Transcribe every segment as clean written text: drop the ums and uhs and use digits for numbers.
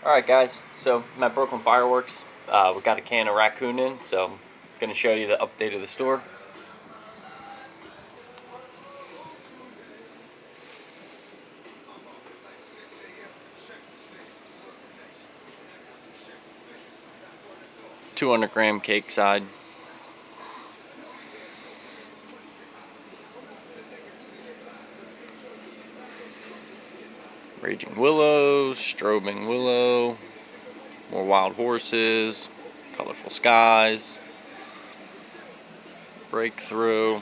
Alright guys, so I'm at Brooklyn Fireworks. We got a can of raccoon in, so I'm going to show you the update of the store. $200-gram cake side. Raging willow, strobing willow, more wild horses, colorful skies, breakthrough,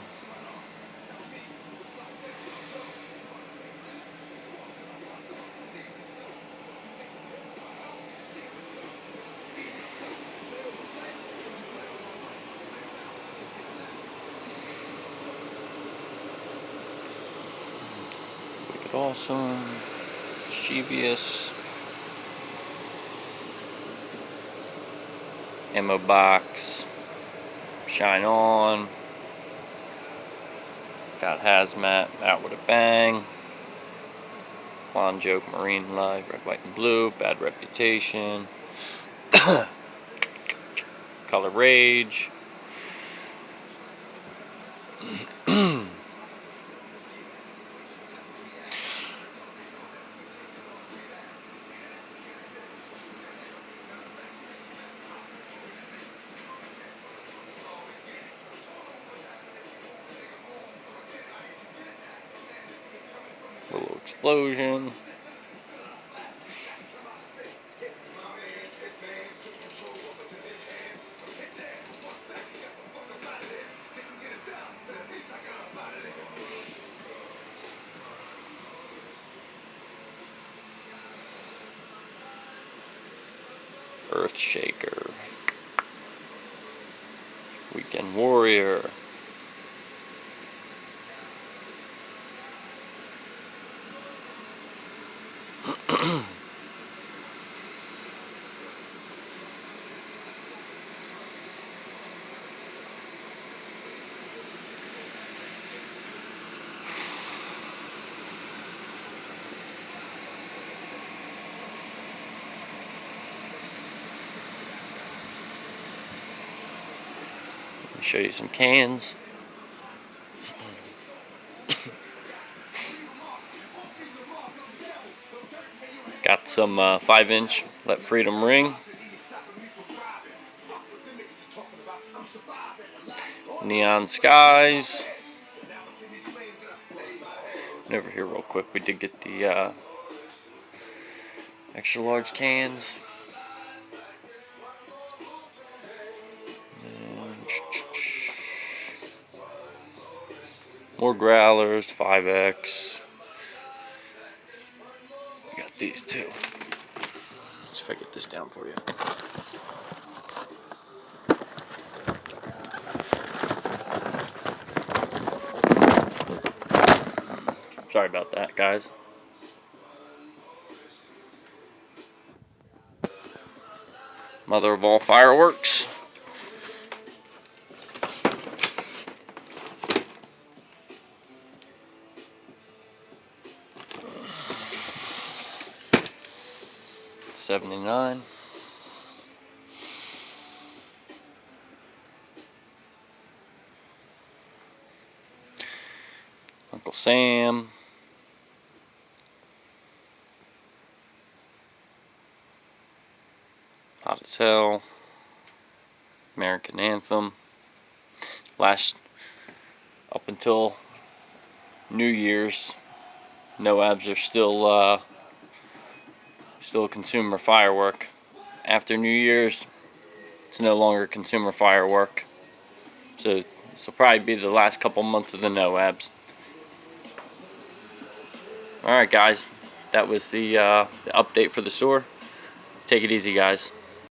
wicked awesome, mischievous, ammo box, shine on, got hazmat, out with a bang, blonde joke, marine life, red, white, and blue, bad reputation, color rage, little explosion, earth shaker, weekend warrior, let me show you some cans. Got some 5-inch Let Freedom Ring, neon skies. And over here real quick, we did get the extra large cans. More growlers, 5X. We got these too. Let's see if I get this down for you. Sorry about that, guys. Mother of all fireworks. $79. Uncle Sam. Hot as Hell. American Anthem. Up until New Year's, NOABs are still a consumer firework. After New Year's, it's no longer a consumer firework. So this will probably be the last couple months of the NOABs. Alright guys, that was the update for the store. Take it easy guys.